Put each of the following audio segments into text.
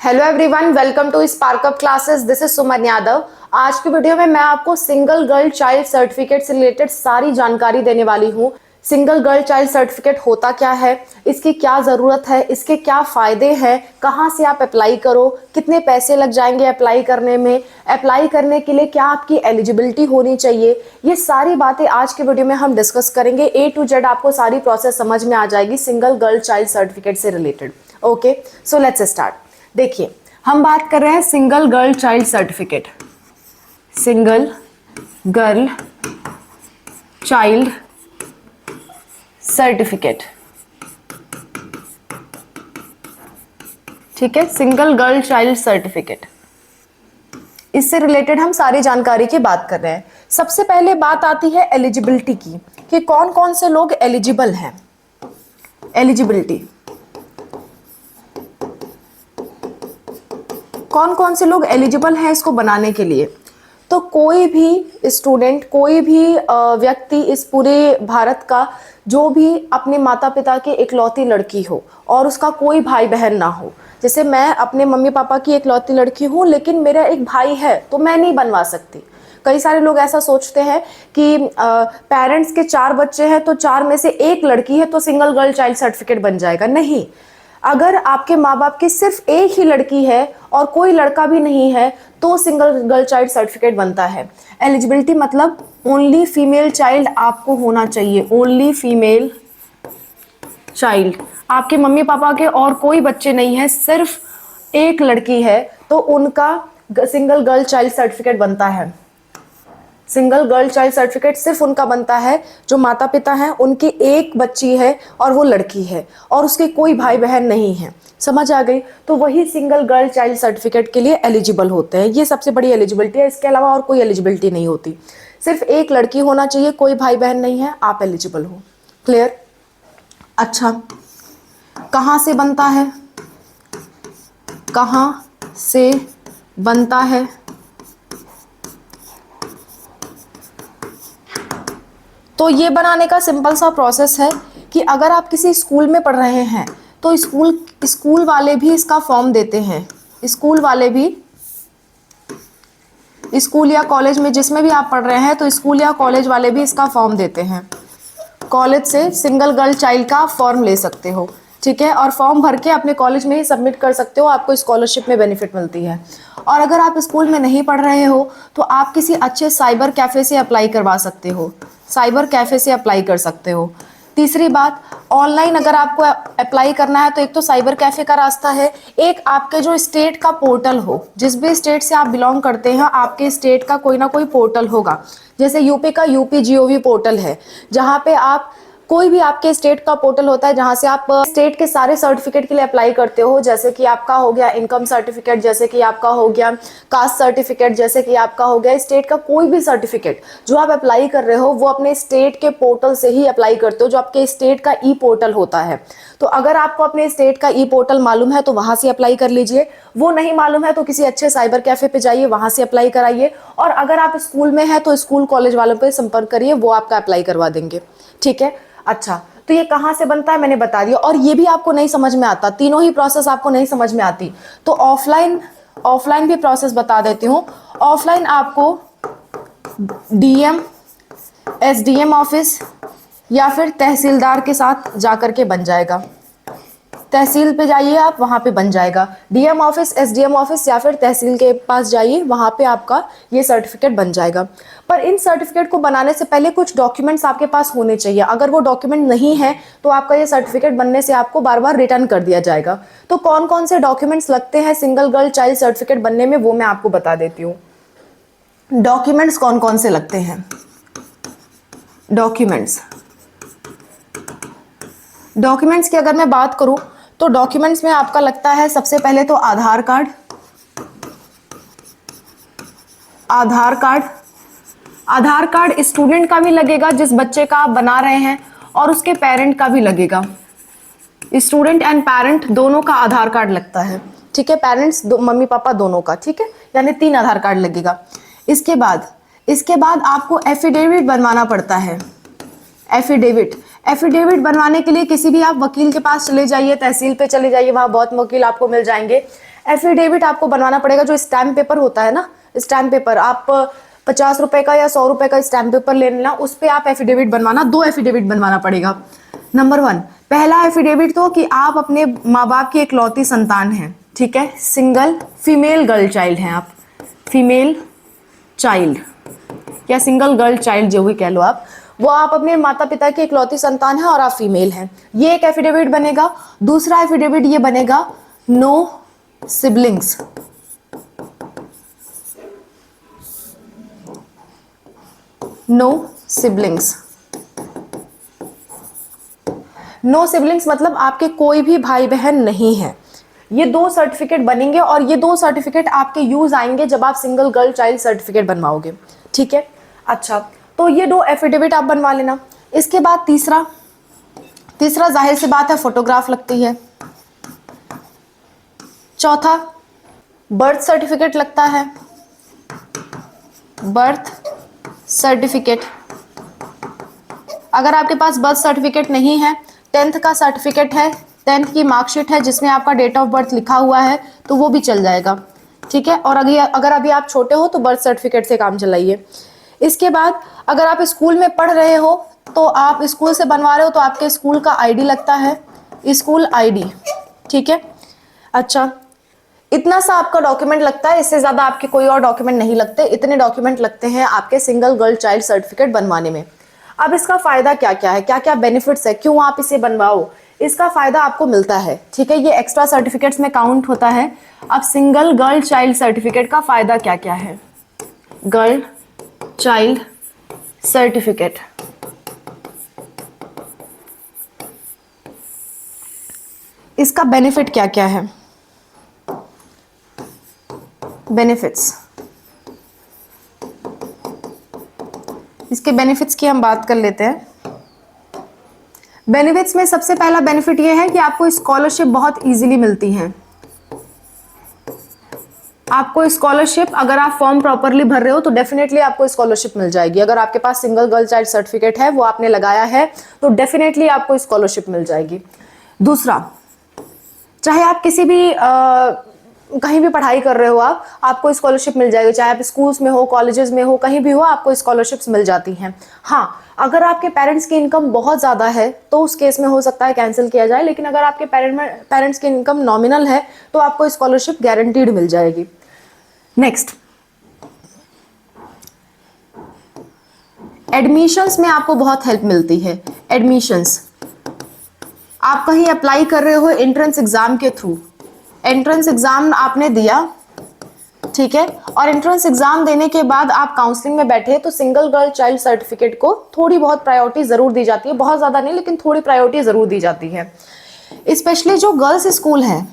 Hello everyone, welcome to spark up classes. This is Suman Yadav. आज की video में मैं आपको सिंगल गर्ल चाइल्ड सर्टिफिकेट से रिलेटेड सारी जानकारी देने वाली हूँ। सिंगल गर्ल चाइल्ड सर्टिफिकेट होता क्या है, इसकी क्या ज़रूरत है, इसके क्या फ़ायदे हैं, कहाँ से आप अप्लाई करो, कितने पैसे लग जाएंगे अप्लाई करने में, अप्लाई करने के लिए क्या आपकी एलिजिबिलिटी होनी चाहिए, ये सारी बातें आज के वीडियो में हम डिस्कस करेंगे। A to Z आपको सारी प्रोसेस समझ में आ जाएगी सिंगल गर्ल चाइल्ड सर्टिफिकेट से related. Okay, so let's start. देखिए, हम बात कर रहे हैं single girl child certificate. Single girl child certificate, ठीक है, सिंगल गर्ल चाइल्ड सर्टिफिकेट। इससे रिलेटेड हम सारी जानकारी की बात कर रहे हैं। सबसे पहले बात आती है एलिजिबिलिटी की, कि कौन कौन से लोग एलिजिबल हैं। एलिजिबिलिटी, कौन कौन से लोग एलिजिबल हैं इसको बनाने के लिए। तो कोई भी स्टूडेंट, कोई भी व्यक्ति इस पूरे भारत का जो भी अपने माता पिता की इकलौती लड़की हो और उसका कोई भाई बहन ना हो। जैसे मैं अपने मम्मी पापा की इकलौती लड़की हूँ, लेकिन मेरा एक भाई है तो मैं नहीं बनवा सकती। कई सारे लोग ऐसा सोचते हैं कि पेरेंट्स के 4 बच्चे हैं तो 4 में से एक लड़की है तो सिंगल गर्ल चाइल्ड सर्टिफिकेट बन जाएगा। नहीं, अगर आपके माँ बाप की सिर्फ एक ही लड़की है और कोई लड़का भी नहीं है तो सिंगल गर्ल चाइल्ड सर्टिफिकेट बनता है। एलिजिबिलिटी मतलब ओनली फीमेल चाइल्ड आपको होना चाहिए, ओनली फीमेल चाइल्ड। आपके मम्मी पापा के और कोई बच्चे नहीं है, सिर्फ एक लड़की है तो उनका सिंगल गर्ल चाइल्ड सर्टिफिकेट बनता है। सिंगल गर्ल चाइल्ड सर्टिफिकेट सिर्फ उनका बनता है जो माता पिता हैं, उनकी एक बच्ची है और वो लड़की है और उसके कोई भाई बहन नहीं है। समझ आ गई? तो वही सिंगल गर्ल चाइल्ड सर्टिफिकेट के लिए एलिजिबल होते हैं। ये सबसे बड़ी एलिजिबिलिटी है, इसके अलावा और कोई एलिजिबिलिटी नहीं होती। सिर्फ एक लड़की होना चाहिए, कोई भाई बहन नहीं है, आप एलिजिबल हो। क्लियर? अच्छा, कहाँ से बनता है, कहाँ से बनता है? तो ये बनाने का सिंपल सा प्रोसेस है कि अगर आप किसी स्कूल में पढ़ रहे हैं तो स्कूल वाले भी इसका फॉर्म देते हैं। स्कूल वाले भी, स्कूल या कॉलेज में जिसमें भी आप पढ़ रहे हैं तो स्कूल या कॉलेज वाले भी इसका फॉर्म देते हैं। कॉलेज से सिंगल गर्ल चाइल्ड का फॉर्म ले सकते हो, ठीक है, और फॉर्म भर के अपने कॉलेज में ही सबमिट कर सकते हो, आपको स्कॉलरशिप में बेनिफिट मिलती है। और अगर आप स्कूल में नहीं पढ़ रहे हो तो आप किसी अच्छे साइबर कैफ़े से अप्लाई करवा सकते हो, साइबर कैफ़े से अप्लाई कर सकते हो। तीसरी बात, ऑनलाइन अगर आपको अप्लाई करना है तो एक तो साइबर कैफ़े का रास्ता है, एक आपके जो स्टेट का पोर्टल हो, जिस भी स्टेट से आप बिलोंग करते हैं आपके स्टेट का कोई ना कोई पोर्टल होगा। जैसे यूपी का UPGOV पोर्टल है, जहाँ पे आप कोई भी आपके स्टेट का पोर्टल होता है जहां से आप स्टेट के सारे सर्टिफिकेट के लिए अप्लाई करते हो। जैसे कि आपका हो गया इनकम सर्टिफिकेट, जैसे कि आपका हो गया कास्ट सर्टिफिकेट, जैसे कि आपका हो गया स्टेट का कोई भी सर्टिफिकेट जो आप अप्लाई कर रहे हो वो अपने स्टेट के पोर्टल से ही अप्लाई करते हो, जो आपके स्टेट का ई पोर्टल होता है। तो अगर आपको अपने स्टेट का ई पोर्टल मालूम है तो वहां से अप्लाई कर लीजिए, वो नहीं मालूम है तो किसी अच्छे साइबर कैफे पे जाइए, वहां से अप्लाई कराइए। और अगर आप स्कूल में हैं तो स्कूल कॉलेज वालों पे संपर्क करिए, वो आपका अप्लाई करवा देंगे, ठीक है। अच्छा, तो ये कहाँ से बनता है मैंने बता दिया। और ये भी आपको नहीं समझ में आता, तीनों ही प्रोसेस आपको नहीं समझ में आती तो ऑफलाइन भी प्रोसेस बता देती हूँ। ऑफलाइन आपको DM, SDM ऑफिस या फिर तहसीलदार के साथ जाकर के बन जाएगा। तहसील पे जाइए आप, वहाँ पे बन जाएगा। DM ऑफिस, SDM ऑफिस या फिर तहसील के पास जाइए, वहाँ पे आपका ये सर्टिफिकेट बन जाएगा। पर इन सर्टिफिकेट को बनाने से पहले कुछ डॉक्यूमेंट्स आपके पास होने चाहिए। अगर वो डॉक्यूमेंट नहीं है तो आपका ये सर्टिफिकेट बनने से आपको बार बार रिटर्न कर दिया जाएगा। तो कौन कौन से डॉक्यूमेंट्स लगते हैं सिंगल गर्ल चाइल्ड सर्टिफिकेट बनने में, वो मैं आपको बता देती हूँ। डॉक्यूमेंट्स कौन कौन से लगते हैं? डॉक्यूमेंट्स की अगर मैं बात करूँ तो डॉक्यूमेंट्स में आपका लगता है सबसे पहले तो आधार कार्ड। आधार कार्ड स्टूडेंट का भी लगेगा जिस बच्चे का आप बना रहे हैं, और उसके पेरेंट का भी लगेगा। स्टूडेंट एंड पेरेंट दोनों का आधार कार्ड लगता है, ठीक है, पेरेंट्स मम्मी पापा दोनों का, ठीक है, यानी 3 आधार कार्ड लगेगा। इसके बाद आपको एफिडेविट बनवाना पड़ता है। एफिडेविट बनवाने के लिए किसी भी आप वकील के पास चले जाइए, तहसील पे चले जाइए, वहाँ बहुत वकील आपको मिल जाएंगे। एफिडेविट आपको बनवाना पड़ेगा, जो स्टैम्प पेपर होता है ना, स्टैम्प पेपर आप 50 रुपए का या 100 रुपए का स्टैम्प पेपर ले लेना, उस पर आप एफिडेविट बनवाना, 2 एफिडेविट बनवाना पड़ेगा। नंबर 1, पहला एफिडेविट तो कि आप अपने माँ बाप की इकलौती संतान हैं, ठीक है, सिंगल फीमेल गर्ल चाइल्ड हैं आप, फीमेल चाइल्ड या सिंगल गर्ल चाइल्ड जो भी कह लो आप, वो आप अपने माता पिता की इकलौती संतान है और आप फीमेल हैं, ये एक एफिडेविट बनेगा। दूसरा एफिडेविट ये बनेगा no siblings, no siblings. No siblings मतलब आपके कोई भी भाई बहन नहीं है। ये 2 सर्टिफिकेट बनेंगे और ये 2 सर्टिफिकेट आपके यूज आएंगे जब आप सिंगल गर्ल चाइल्ड सर्टिफिकेट बनवाओगे, ठीक है। अच्छा, तो ये 2 एफिडेविट आप बनवा लेना। इसके बाद तीसरा जाहिर सी बात है फोटोग्राफ लगती है। चौथा बर्थ सर्टिफिकेट लगता है, बर्थ सर्टिफिकेट। अगर आपके पास बर्थ सर्टिफिकेट नहीं है, 10th का सर्टिफिकेट है, 10th की मार्कशीट है जिसमें आपका डेट ऑफ बर्थ लिखा हुआ है, तो वो भी चल जाएगा, ठीक है। और अगर अभी आप छोटे हो तो बर्थ सर्टिफिकेट से काम चलाइए। इसके बाद अगर आप स्कूल में पढ़ रहे हो तो आप स्कूल से बनवा रहे हो तो आपके स्कूल का आईडी लगता है, स्कूल आईडी, ठीक है। अच्छा, इतना सा आपका डॉक्यूमेंट लगता है, इससे ज्यादा आपके कोई और डॉक्यूमेंट नहीं लगते, इतने डॉक्यूमेंट लगते हैं आपके सिंगल गर्ल चाइल्ड सर्टिफिकेट बनवाने में। अब इसका फायदा क्या क्या है, क्या क्या बेनिफिट्स है, क्यों आप इसे बनवाओ, इसका फायदा आपको मिलता है, ठीक है। ये एक्स्ट्रा सर्टिफिकेट्स में काउंट होता है। अब सिंगल गर्ल चाइल्ड सर्टिफिकेट का फायदा क्या क्या है, गर्ल चाइल्ड सर्टिफिकेट, इसका बेनिफिट क्या क्या है, बेनिफिट्स, इसके बेनिफिट्स की हम बात कर लेते हैं। बेनिफिट्स में सबसे पहला बेनिफिट ये है कि आपको स्कॉलरशिप बहुत इजीली मिलती है। आपको स्कॉलरशिप, अगर आप फॉर्म प्रॉपरली भर रहे हो तो डेफिनेटली आपको स्कॉलरशिप मिल जाएगी। अगर आपके पास सिंगल गर्ल चाइल्ड सर्टिफिकेट है, वो आपने लगाया है, तो डेफिनेटली आपको स्कॉलरशिप मिल जाएगी। दूसरा, चाहे आप किसी भी कहीं भी पढ़ाई कर रहे हो, आपको स्कॉलरशिप मिल जाएगी, चाहे आप स्कूल्स में हो, कॉलेजेस में हो, कहीं भी हो, आपको स्कॉलरशिप्स मिल जाती हैं। हाँ, अगर आपके पेरेंट्स की इनकम बहुत ज़्यादा है तो उस केस में हो सकता है कैंसिल किया जाए, लेकिन अगर आपके पेरेंट्स की इनकम नॉमिनल है तो आपको स्कॉलरशिप गारंटीड मिल जाएगी। नेक्स्ट, एडमिशंस में आपको बहुत हेल्प मिलती है। एडमिशंस, आप कहीं अप्लाई कर रहे हो एंट्रेंस एग्जाम के थ्रू, एंट्रेंस एग्जाम आपने दिया, ठीक है, और एंट्रेंस एग्जाम देने के बाद आप काउंसलिंग में बैठे तो सिंगल गर्ल चाइल्ड सर्टिफिकेट को थोड़ी बहुत प्रायोरिटी जरूर दी जाती है, बहुत ज्यादा नहीं लेकिन थोड़ी प्रायोरिटी जरूर दी जाती है। स्पेशली जो गर्ल्स स्कूल हैं,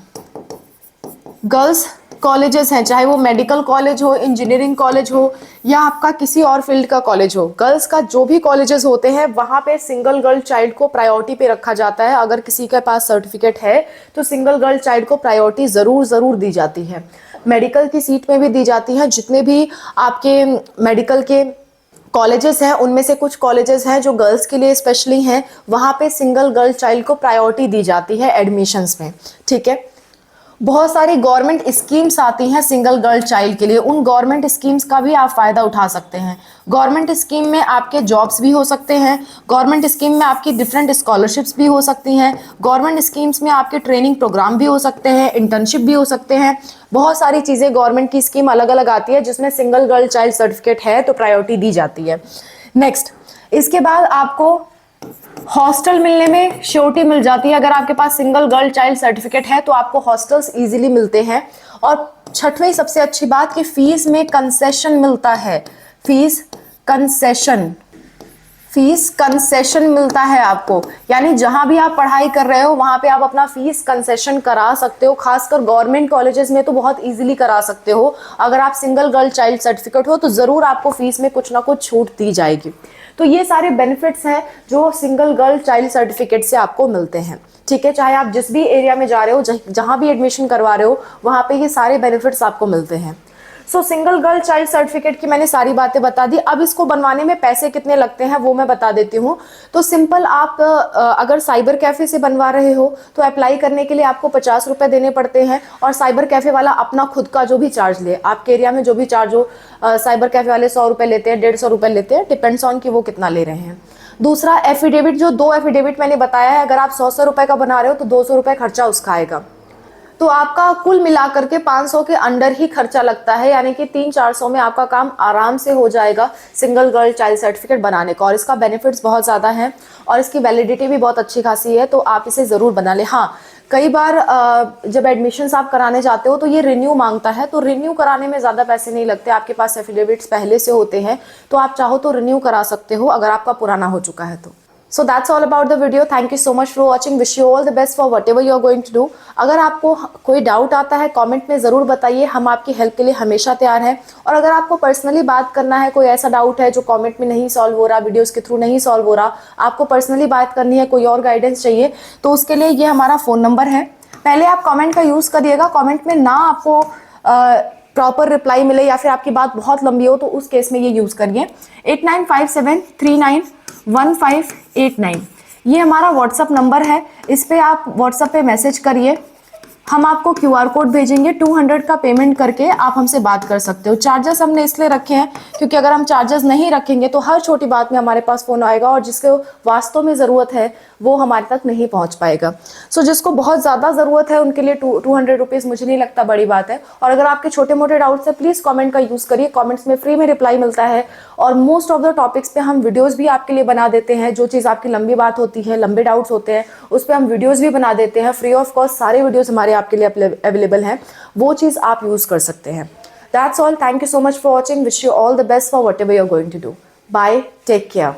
गर्ल्स कॉलेजेस हैं, चाहे वो मेडिकल कॉलेज हो, इंजीनियरिंग कॉलेज हो या आपका किसी और फील्ड का कॉलेज हो, गर्ल्स का जो भी कॉलेजेस होते हैं वहाँ पे सिंगल गर्ल चाइल्ड को प्रायोरिटी पे रखा जाता है। अगर किसी के पास सर्टिफिकेट है तो सिंगल गर्ल चाइल्ड को प्रायोरिटी ज़रूर दी जाती है। मेडिकल की सीट में भी दी जाती है। जितने भी आपके मेडिकल के कॉलेजेस हैं उनमें से कुछ कॉलेजेस हैं जो गर्ल्स के लिए स्पेशली हैं, वहाँ पे सिंगल गर्ल चाइल्ड को प्रायोरिटी दी जाती है एडमिशन्स में, ठीक है। बहुत सारी गवर्नमेंट स्कीम्स आती हैं सिंगल गर्ल चाइल्ड के लिए, उन गवर्नमेंट स्कीम्स का भी आप फ़ायदा उठा सकते हैं। गवर्नमेंट स्कीम में आपके जॉब्स भी हो सकते हैं, गवर्नमेंट स्कीम में आपकी डिफरेंट स्कॉलरशिप्स भी हो सकती हैं, गवर्नमेंट स्कीम्स में आपके ट्रेनिंग प्रोग्राम भी हो सकते हैं, इंटर्नशिप भी हो सकते हैं। बहुत सारी चीज़ें गवर्नमेंट की स्कीम अलग अलग आती है जिसमें सिंगल गर्ल चाइल्ड सर्टिफिकेट है तो प्रायोरिटी दी जाती है। नेक्स्ट, इसके बाद आपको हॉस्टल मिलने में श्योरिटी मिल जाती है। अगर आपके पास सिंगल गर्ल चाइल्ड सर्टिफिकेट है तो आपको हॉस्टल्स इजीली मिलते हैं। और छठवीं सबसे अच्छी बात कि फीस में कंसेशन मिलता है, फीस कंसेशन मिलता है आपको, यानी जहां भी आप पढ़ाई कर रहे हो वहां पे आप अपना फीस कंसेशन करा सकते हो। खासकर गवर्नमेंट कॉलेजेस में तो बहुत इजीली करा सकते हो। अगर आप सिंगल गर्ल चाइल्ड सर्टिफिकेट हो तो जरूर आपको फीस में कुछ ना कुछ छूट दी जाएगी। तो ये सारे बेनिफिट्स हैं जो सिंगल गर्ल चाइल्ड सर्टिफिकेट से आपको मिलते हैं, ठीक है। चाहे आप जिस भी एरिया में जा रहे हो, जहां भी एडमिशन करवा रहे हो, वहां पे ये सारे बेनिफिट्स आपको मिलते हैं। सो सिंगल गर्ल चाइल्ड सर्टिफिकेट की मैंने सारी बातें बता दी। अब इसको बनवाने में पैसे कितने लगते हैं वो मैं बता देती हूँ। तो सिंपल आप अगर साइबर कैफे से बनवा रहे हो तो अप्लाई करने के लिए आपको 50 रुपए देने पड़ते हैं, और साइबर कैफे वाला अपना खुद का जो भी चार्ज ले, आपके एरिया में जो भी चार्ज हो, साइबर कैफे वाले 100 रुपए लेते हैं, 150 रुपए लेते हैं, डिपेंड्स ऑन कि वो कितना ले रहे हैं। दूसरा एफिडेविट, जो 2 एफिडेविट मैंने बताया है, अगर आप 100 रुपए का बना रहे हो तो 200 रुपए खर्चा उसका आएगा। तो आपका कुल मिलाकर के 500 के अंडर ही खर्चा लगता है, यानी कि 300-400 में आपका काम आराम से हो जाएगा सिंगल गर्ल चाइल्ड सर्टिफिकेट बनाने का। और इसका बेनिफिट्स बहुत ज़्यादा हैं और इसकी वैलिडिटी भी बहुत अच्छी खासी है, तो आप इसे ज़रूर बना लें। हाँ, कई बार जब एडमिशन्स आप कराने जाते हो तो ये रिन्यू मांगता है, तो रिन्यू कराने में ज़्यादा पैसे नहीं लगते। आपके पास एफिडेविट्स पहले से होते हैं तो आप चाहो तो रिन्यू करा सकते हो अगर आपका पुराना हो चुका है तो। So that's all about the video. Thank you so much for watching. Wish you all the best for whatever you are going to do. अगर आपको कोई डाउट आता है कमेंट में ज़रूर बताइए, हम आपकी हेल्प के लिए हमेशा तैयार हैं। और अगर आपको पर्सनली बात करना है, कोई ऐसा डाउट है जो कमेंट में नहीं सॉल्व हो रहा, वीडियोस के थ्रू नहीं सॉल्व हो रहा, आपको पर्सनली बात करनी है, कोई और गाइडेंस चाहिए, तो उसके लिए ये हमारा फ़ोन नंबर है। पहले आप कमेंट का यूज़ करिएगा। कमेंट में ना आपको प्रॉपर रिप्लाई मिले या फिर आपकी बात बहुत लंबी हो तो उस केस में ये यूज़ करिए 8957391589। ये हमारा व्हाट्सअप नंबर है, इस पे आप व्हाट्सअप पे मैसेज करिए, हम आपको QR कोड भेजेंगे। 200 का पेमेंट करके आप हमसे बात कर सकते हो। चार्जेस हमने इसलिए रखे हैं क्योंकि अगर हम चार्जेस नहीं रखेंगे तो हर छोटी बात में हमारे पास फ़ोन आएगा और जिसको वास्तव में ज़रूरत है वो हमारे तक नहीं पहुंच पाएगा। सो जिसको बहुत ज़्यादा ज़रूरत है उनके लिए 200 रुपीज़ मुझे नहीं लगता बड़ी बात है। और अगर आपके छोटे मोटे डाउट्स हैं प्लीज़ कमेंट का यूज़ करिए, कमेंट्स में फ्री में रिप्लाई मिलता है। और मोस्ट ऑफ द टॉपिक्स पे हम वीडियोज़ भी आपके लिए बना देते हैं। जो चीज़ आपकी लंबी बात होती है, लंबे डाउट्स होते हैं, उस पर हम वीडियोज़ भी बना देते हैं फ्री ऑफ कॉस्ट। सारे वीडियोज़ हमारे आपके लिए अवेलेबल हैं, वो चीज़ आप यूज़ कर सकते हैं। That's all. Thank you so much for watching. Wish you all the best for whatever you are going to do. Bye, take care.